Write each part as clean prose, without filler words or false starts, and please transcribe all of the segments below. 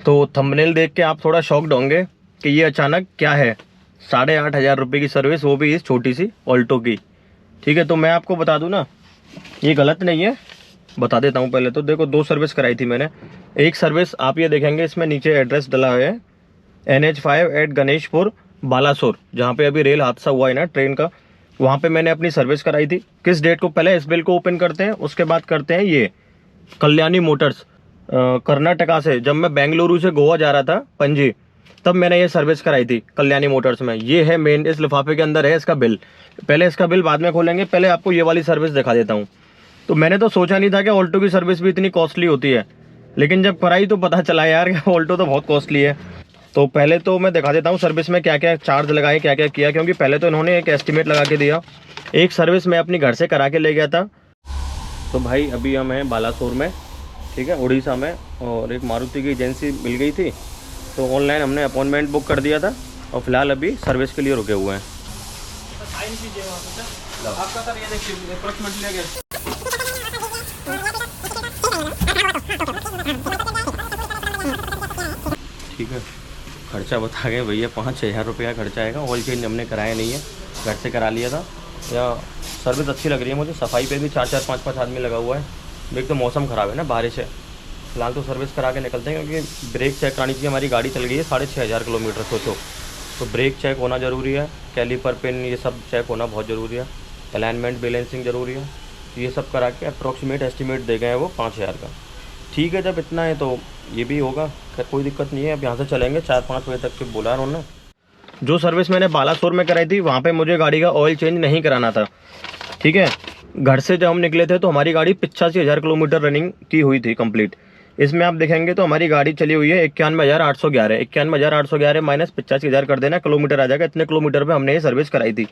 तो थंबनेल देख के आप थोड़ा शॉक्ड होंगे कि ये अचानक क्या है, 8,500 रुपये की सर्विस, वो भी इस छोटी सी ऑल्टो की। ठीक है, तो मैं आपको बता दूं ना, ये गलत नहीं है, बता देता हूँ। पहले तो देखो, 2 सर्विस कराई थी मैंने। एक सर्विस आप ये देखेंगे, इसमें नीचे एड्रेस डला हुआ है NH5 एट गणेशपुर बालासोर, जहाँ पे अभी रेल हादसा हुआ है ना ट्रेन का, वहाँ पे मैंने अपनी सर्विस कराई थी। किस डेट को, पहले इस बिल को ओपन करते हैं, उसके बाद करते हैं ये कल्याणी मोटर्स कर्नाटका से। जब मैं बेंगलुरु से गोवा जा रहा था पणजी, तब मैंने ये सर्विस कराई थी कल्याणी मोटर्स में। ये है मेन, इस लिफाफे के अंदर है इसका बिल। पहले इसका बिल बाद में खोलेंगे, पहले आपको ये वाली सर्विस दिखा देता हूँ। तो मैंने तो सोचा नहीं था कि ऑल्टो की सर्विस भी इतनी कॉस्टली होती है, लेकिन जब कराई तो पता चला यार कि ऑल्टो तो बहुत कॉस्टली है। तो पहले तो मैं दिखा देता हूँ सर्विस में क्या क्या चार्ज लगाए, क्या क्या किया, क्योंकि पहले तो इन्होंने एक एस्टिमेट लगा के दिया। एक सर्विस मैं अपनी घर से करा के ले गया था। तो भाई अभी हम हैं बालासोर में, ठीक है, उड़ीसा में, और एक मारुति की एजेंसी मिल गई थी, तो ऑनलाइन हमने अपॉइंटमेंट बुक कर दिया था, और फिलहाल अभी सर्विस के लिए रुके हुए हैं। आपका सर ये देखिए अप्रोक्सीमेटली ठीक है, खर्चा बता गए भैया, 5-6 हज़ार रुपये का खर्चा आएगा। ऑयल चेंज हमने कराया नहीं है, घर से करा लिया था। या सर्विस अच्छी लग रही है मुझे, सफाई पे भी 4-4, 5-5 आदमी लगा हुआ है। एक तो मौसम ख़राब है ना, बारिश है, फिलहाल तो सर्विस करा के निकलते हैं, क्योंकि ब्रेक चेक करानी चाहिए। हमारी गाड़ी चल गई है 6,500 किलोमीटर, सोचो, तो ब्रेक चेक होना ज़रूरी है, कैलीपर पिन ये सब चेक होना बहुत ज़रूरी है, अलाइनमेंट बैलेंसिंग ज़रूरी है। तो ये सब करा के अप्रॉक्सीमेट एस्टिमेट दे गए हैं वो 5,000 का। ठीक है, जब इतना है तो ये भी होगा, खैर कोई दिक्कत नहीं है। अब यहाँ से चलेंगे 4-5 बजे तक के बोला उन्होंने। जो सर्विस मैंने बालासोर में कराई थी, वहाँ पे मुझे गाड़ी का ऑयल चेंज नहीं कराना था। ठीक है, घर से जब हम निकले थे तो हमारी गाड़ी 85,000 किलोमीटर रनिंग की हुई थी कंप्लीट। इसमें आप देखेंगे तो हमारी गाड़ी चली हुई है 91,811। 91,811 माइनस 85,000 कर देना, किलोमीटर आ जाएगा। इतने किलोमीटर पर हमने ये सर्विस कराई थी।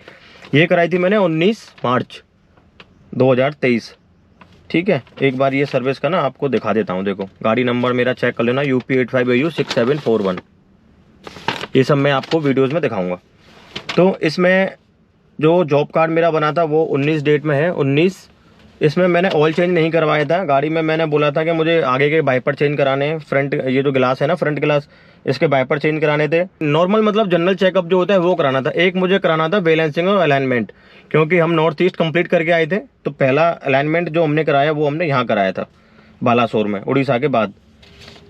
ये कराई थी मैंने 19 मार्च 2023। ठीक है, एक बार ये सर्विस का ना आपको दिखा देता हूँ। देखो, गाड़ी नंबर मेरा चेक कर लेना, UP85AU 6741। ये सब मैं आपको वीडियोस में दिखाऊंगा। तो इसमें जो जॉब कार्ड मेरा बना था वो 19 डेट में है, 19। इसमें मैंने ऑयल चेंज नहीं करवाया था। गाड़ी में मैंने बोला था कि मुझे आगे के वाइपर चेंज कराने हैं, फ्रंट ये जो ग्लास है ना, फ्रंट ग्लास, इसके वाइपर चेंज कराने थे। नॉर्मल मतलब जनरल चेकअप जो होता है वो कराना था। एक मुझे कराना था बैलेंसिंग और अलाइनमेंट, क्योंकि हम नॉर्थ ईस्ट कंप्लीट करके आए थे। तो पहला अलाइनमेंट जो हमने कराया वो हमने यहाँ कराया था बालासोर में, उड़ीसा के बाद।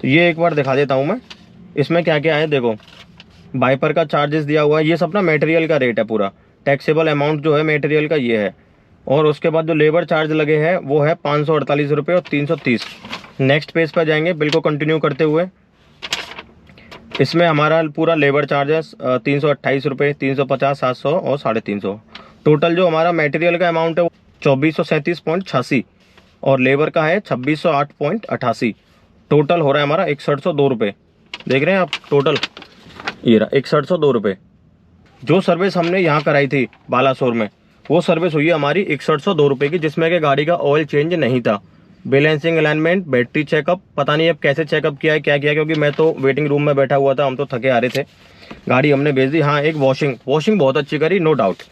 तो ये एक बार दिखा देता हूँ मैं, इसमें क्या क्या है। देखो, वाइपर का चार्जेस दिया हुआ है, ये सब ना मटेरियल का रेट है पूरा। टैक्सेबल अमाउंट जो है मटेरियल का ये है, और उसके बाद जो लेबर चार्ज लगे हैं वो है 548 रुपये और 330। नेक्स्ट पेज पर जाएंगे, बिल को कंटिन्यू करते हुए। इसमें हमारा पूरा लेबर चार्जेस 328 रुपये, 350, 700 और 350। टोटल जो हमारा मटेरियल का अमाउंट है वो 2437.86 और लेबर का है 2608.88। टोटल हो रहा है हमारा 6102 रुपये। देख रहे हैं आप, टोटल ये रहा 6102 रुपये। जो सर्विस हमने यहाँ कराई थी बालासोर में, वो सर्विस हुई है हमारी 6102 रुपये की, जिसमें कि गाड़ी का ऑयल चेंज नहीं था। बैलेंसिंग, अलाइनमेंट, बैटरी चेकअप, पता नहीं अब कैसे चेकअप किया है, क्या किया, क्योंकि मैं तो वेटिंग रूम में बैठा हुआ था, हम तो थके आ रहे थे। गाड़ी हमने भेज दी। हाँ, एक वॉशिंग बहुत अच्छी करी, नो डाउट।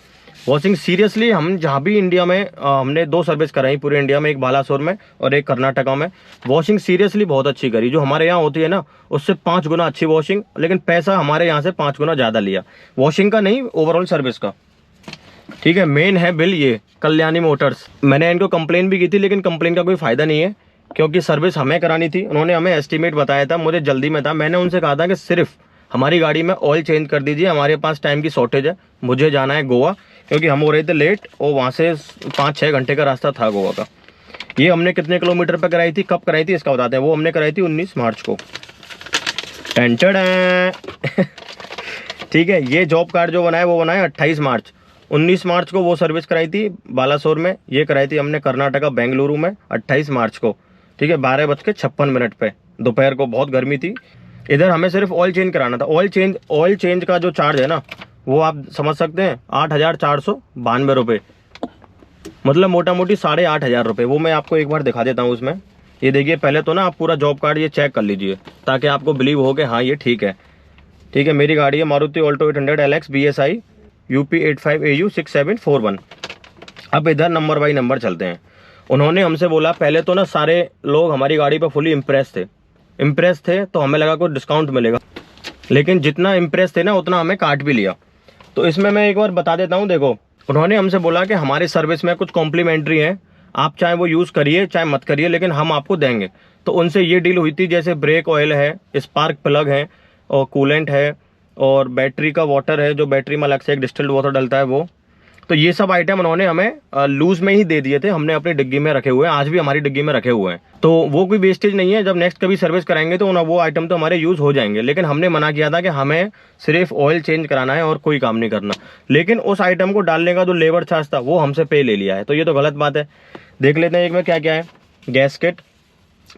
वॉशिंग सीरियसली, हम जहाँ भी इंडिया में हमने 2 सर्विस कराई पूरे इंडिया में, एक बालासोर में और एक कर्नाटका में। वॉशिंग सीरियसली बहुत अच्छी करी, जो हमारे यहाँ होती है ना उससे 5 गुना अच्छी वॉशिंग, लेकिन पैसा हमारे यहाँ से 5 गुना ज़्यादा लिया, वॉशिंग का नहीं, ओवरऑल सर्विस का। ठीक है, मेन है बिल ये कल्याणी मोटर्स। मैंने इनको कंप्लेन भी की थी, लेकिन कंप्लेन का कोई फ़ायदा नहीं है, क्योंकि सर्विस हमें करानी थी। उन्होंने हमें एस्टिमेट बताया था, मुझे जल्दी में था। मैंने उनसे कहा था कि सिर्फ हमारी गाड़ी में ऑयल चेंज कर दीजिए, हमारे पास टाइम की शॉर्टेज है, मुझे जाना है गोवा, क्योंकि हम हो रहे थे लेट, और वहाँ से 5-6 घंटे का रास्ता था गोवा का। ये हमने कितने किलोमीटर पर कराई थी, कब कराई थी इसका बताते हैं। वो हमने कराई थी 19 मार्च को। ठीक है, ये जॉब कार्ड जो बनाया वो बनाया 28 मार्च। 19 मार्च को वो सर्विस कराई थी बालासोर में, ये कराई थी हमने कर्नाटका बेंगलुरु में 28 मार्च को। ठीक है, 12:56 पे दोपहर को, बहुत गर्मी थी। इधर हमें सिर्फ ऑयल चेंज कराना था। ऑयल चेंज का जो चार्ज है ना, वो आप समझ सकते हैं 8,492 रुपये, मतलब मोटा मोटी 8,500 रुपये। वो मैं आपको एक बार दिखा देता हूँ उसमें। ये देखिए, पहले तो ना आप पूरा जॉब कार्ड ये चेक कर लीजिए, ताकि आपको बिलीव हो कि हाँ ये ठीक है। ठीक है, मेरी गाड़ी है Maruti Alto 800 LX BSI UP85AU 6741। अब इधर नंबर बाई नंबर चलते हैं। उन्होंने हमसे बोला, पहले तो ना सारे लोग हमारी गाड़ी पर फुली इम्प्रेस थे, इम्प्रेस थे तो हमें लगा कुछ डिस्काउंट मिलेगा, लेकिन जितना इम्प्रेस थे ना उतना हमें काट भी लिया। तो इसमें मैं एक बार बता देता हूँ, देखो उन्होंने हमसे बोला कि हमारी सर्विस में कुछ कॉम्प्लीमेंट्री है, आप चाहे वो यूज़ करिए चाहे मत करिए, लेकिन हम आपको देंगे। तो उनसे ये डील हुई थी, जैसे ब्रेक ऑयल है, स्पार्क प्लग है, और कूलेंट है, और बैटरी का वाटर है, जो बैटरी में अलग से एक डिस्टिल्ड वाटर डलता है वो। तो ये सब आइटम उन्होंने हमें लूज में ही दे दिए थे, हमने अपनी डिग्गी में रखे हुए हैं, आज भी हमारी डिग्गी में रखे हुए हैं। तो वो कोई वेस्टेज नहीं है, जब नेक्स्ट कभी सर्विस कराएंगे तो वो आइटम तो हमारे यूज़ हो जाएंगे। लेकिन हमने मना किया था कि हमें सिर्फ ऑयल चेंज कराना है और कोई काम नहीं करना, लेकिन उस आइटम को डालने का जो लेबर चार्ज था वो हमसे पे ले लिया है। तो ये तो गलत बात है। देख लेते हैं एक में क्या क्या है। गैस्केट,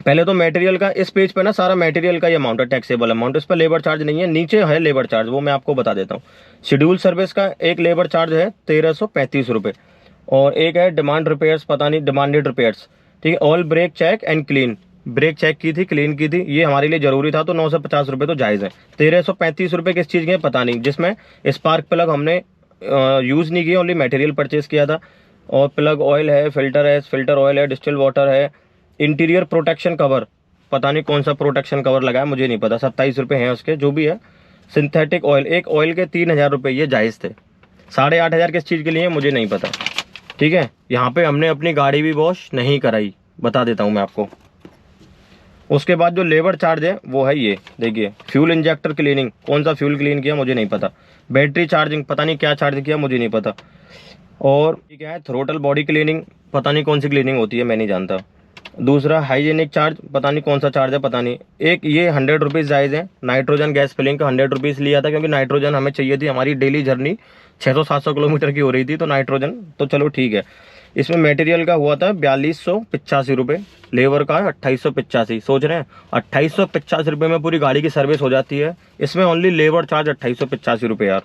पहले तो मटेरियल का, इस पेज पे ना सारा मटेरियल का ये अमाउंट है, टैक्सेबल अमाउंट, इस पर लेबर चार्ज नहीं है, नीचे है लेबर चार्ज, वो मैं आपको बता देता हूँ। शेड्यूल सर्विस का एक लेबर चार्ज है 1335 रुपये, और एक है डिमांड रिपेयर्स, पता नहीं डिमांडेड रिपेयर्स, ठीक है। All brake check and clean, brake check की थी, क्लीन की थी, ये हमारे लिए जरूरी था, तो 950 रुपये तो जायज़ है। 1335 रुपये किस चीज़ के पता नहीं, जिसमें स्पार्क प्लग हमने यूज़ नहीं किया, ओनली मटेरियल परचेज किया था, और प्लग ऑयल है, फिल्टर ऑयल है, डिस्टिल वाटर है, इंटीरियर प्रोटेक्शन कवर, पता नहीं कौन सा प्रोटेक्शन कवर लगा है, मुझे नहीं पता, 27 रुपये हैं उसके, जो भी है। सिंथेटिक ऑयल, एक ऑयल के 3000 रुपये, ये जायज़ थे। 8500 किस चीज़ के लिए मुझे नहीं पता, ठीक है। यहाँ पे हमने अपनी गाड़ी भी वॉश नहीं कराई, बता देता हूँ मैं आपको। उसके बाद जो लेबर चार्ज है वो है ये देखिए, फ्यूल इंजेक्टर क्लीनिंग, कौन सा फ्यूल क्लीन किया मुझे नहीं पता, बैटरी चार्जिंग, पता नहीं क्या चार्ज किया मुझे नहीं पता, और क्या है थ्रोटल बॉडी क्लीनिंग, पता नहीं कौन सी क्लीनिंग होती है, मैं नहीं जानता। दूसरा हाइजीनिक चार्ज, पता नहीं कौन सा चार्ज है, पता नहीं। एक ये 100 रुपीज़ जायज़ है। नाइट्रोजन गैस फिलिंग का 100 रुपीज़ लिया था, क्योंकि नाइट्रोजन हमें चाहिए थी, हमारी डेली जर्नी 600-700 किलोमीटर की हो रही थी, तो नाइट्रोजन तो चलो ठीक है। इसमें मटेरियल का हुआ था 4285 रुपये, लेबर का 2885। सोच रहे हैं 2885 रुपये में पूरी गाड़ी की सर्विस हो जाती है, इसमें ओनली लेबर चार्ज 2885 रुपये यार।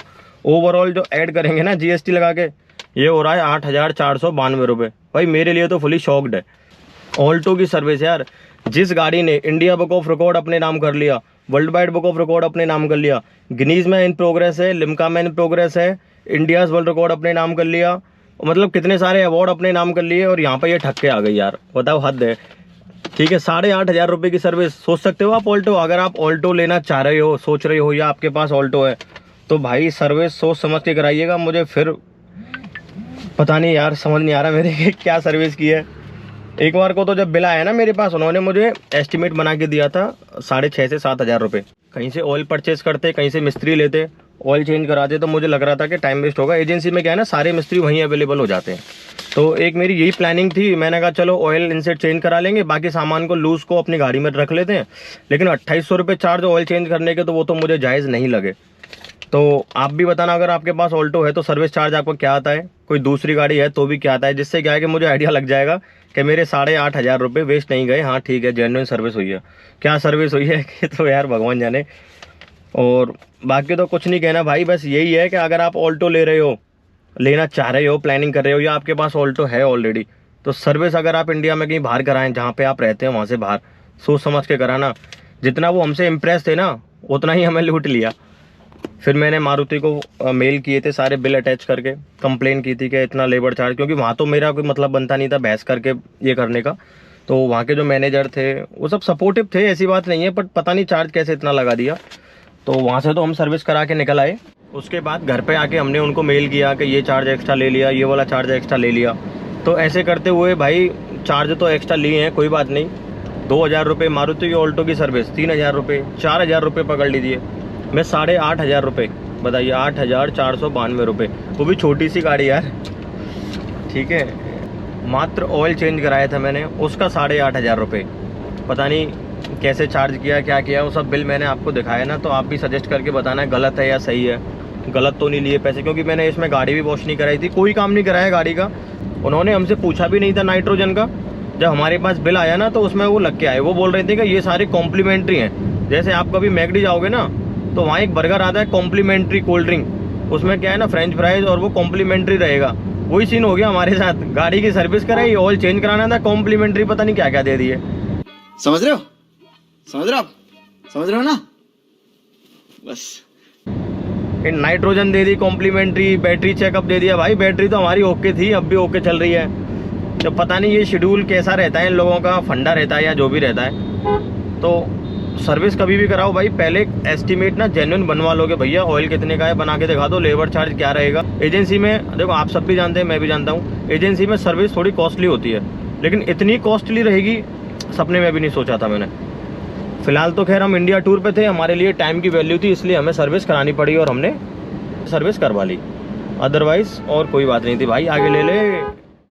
ओवरऑल जो ऐड करेंगे ना जीएसटी लगा के, ये हो रहा है 8492 रुपये। भाई मेरे लिए तो फुली शॉक्ड है। ऑल्टो की सर्विस यार, जिस गाड़ी ने इंडिया बुक ऑफ रिकॉर्ड अपने नाम कर लिया, world wide book of record अपने नाम कर लिया, गिनीज में इन प्रोग्रेस है, लिम्का में इन प्रोग्रेस है, इंडियाज वर्ल्ड रिकॉर्ड अपने नाम कर लिया, मतलब कितने सारे अवार्ड अपने नाम कर लिए, और यहाँ पे ये ठग के आ गई यार, बताओ हद है। ठीक है, 8500 रुपये की सर्विस, सोच सकते हो आप ऑल्टो, अगर आप ऑल्टो लेना चाह रहे हो, सोच रहे हो, या आपके पास ऑल्टो है, तो भाई सर्विस सोच समझ के कराइएगा। मुझे फिर पता नहीं यार, समझ नहीं आ रहा मेरे क्या सर्विस की है। एक बार को तो जब बिल आया ना मेरे पास, उन्होंने मुझे एस्टिमेट बना के दिया था 6,500 से 7,000 रुपये। कहीं से ऑयल परचेज करते, कहीं से मिस्त्री लेते, ऑयल चेंज कराते, तो मुझे लग रहा था कि टाइम वेस्ट होगा। एजेंसी में क्या है ना, सारे मिस्त्री वहीं अवेलेबल हो जाते हैं। तो एक मेरी यही प्लानिंग थी, मैंने कहा चलो ऑयल इनसे चेंज करा लेंगे, बाकी सामान को लूज़ को अपनी गाड़ी में रख लेते हैं। लेकिन 2800 रुपये चार्ज ऑयल चेंज करने के, तो वो तो मुझे जायज़ नहीं लगे। तो आप भी बताना, अगर आपके पास ऑल्टो है तो सर्विस चार्ज आपको क्या आता है, कोई दूसरी गाड़ी है तो भी क्या आता है, जिससे क्या है कि मुझे आइडिया लग जाएगा कि मेरे 8500 रुपये वेस्ट नहीं गए। हाँ ठीक है, जेन्युइन सर्विस हुई है। क्या सर्विस हुई है कि तो यार भगवान जाने। और बाकी तो कुछ नहीं कहना भाई, बस यही है कि अगर आप ऑल्टो ले रहे हो, लेना चाह रहे हो, प्लानिंग कर रहे हो, या आपके पास ऑल्टो है ऑलरेडी, तो सर्विस अगर आप इंडिया में कहीं बाहर कराएं, जहाँ पे आप रहते हैं वहाँ से बाहर, सोच समझ के कराना। जितना वो हमसे इम्प्रेस थे ना, उतना ही हमें लूट लिया। फिर मैंने मारुति को मेल किए थे सारे बिल अटैच करके, कंप्लेन की थी कि इतना लेबर चार्ज, क्योंकि वहाँ तो मेरा कोई मतलब बनता नहीं था बहस करके ये करने का। तो वहाँ के जो मैनेजर थे वो सब सपोर्टिव थे, ऐसी बात नहीं है, बट पता नहीं चार्ज कैसे इतना लगा दिया। तो वहाँ से तो हम सर्विस करा के निकल आए। उसके बाद घर पे आके हमने उनको मेल किया कि ये चार्ज एक्स्ट्रा ले लिया, ये वाला चार्ज एक्स्ट्रा ले लिया। तो ऐसे करते हुए भाई चार्ज तो एक्स्ट्रा लिए हैं, कोई बात नहीं। 2000 रुपये मारुति की ऑल्टो की सर्विस, 3000 रुपये, 4000 रुपये पकड़ लीजिए, मैं 8500 रुपये, बताइए 8492 रुपये, वो भी छोटी सी गाड़ी यार। ठीक है, मात्र ऑयल चेंज कराया था मैंने, उसका 8500 रुपये। पता नहीं कैसे चार्ज किया, क्या किया, वो सब बिल मैंने आपको दिखाया ना। तो आप भी सजेस्ट करके बताना गलत है या सही है। गलत तो नहीं लिए पैसे, क्योंकि मैंने इसमें गाड़ी भी वॉश नहीं कराई थी, कोई काम नहीं कराया गाड़ी का। उन्होंने हमसे पूछा भी नहीं था नाइट्रोजन का। जब हमारे पास बिल आया ना, तो उसमें वो लग के आए, वो बोल रहे थे कि ये सारे कॉम्प्लीमेंट्री हैं। जैसे आप कभी मैकडी जाओगे ना, तो वहाँ एक बर्गर आता है कॉम्प्लीमेंट्री कोल्ड ड्रिंक, उसमें क्या है ना फ्रेंच फ्राइज, और वो कॉम्प्लीमेंट्री रहेगा। वही सीन हो गया हमारे साथ, गाड़ी की सर्विस कराई, ऑयल चेंज कराना था, कॉम्प्लीमेंट्री पता नहीं क्या क्या दे दिए। समझ रहे हो, समझ रहे हो, समझ रहे हो ना। बस नाइट्रोजन दे दी कॉम्प्लीमेंट्री, बैटरी चेकअप दे दिया। भाई बैटरी तो हमारी ओके थी, अब भी ओके चल रही है। तो पता नहीं ये शेड्यूल कैसा रहता है इन लोगों का, फंडा रहता है या जो भी रहता है। तो सर्विस कभी भी कराओ भाई, पहले एस्टीमेट ना जेन्युइन बनवा लोगे भैया। ऑयल कितने का है बना के दिखा दो, लेबर चार्ज क्या रहेगा। एजेंसी में देखो, आप सब भी जानते हैं, मैं भी जानता हूँ, एजेंसी में सर्विस थोड़ी कॉस्टली होती है, लेकिन इतनी कॉस्टली रहेगी सपने में भी नहीं सोचा था मैंने। फिलहाल तो खैर हम इंडिया टूर पे थे, हमारे लिए टाइम की वैल्यू थी, इसलिए हमें सर्विस करानी पड़ी और हमने सर्विस करवा ली। अदरवाइज और कोई बात नहीं थी भाई, आगे ले ले।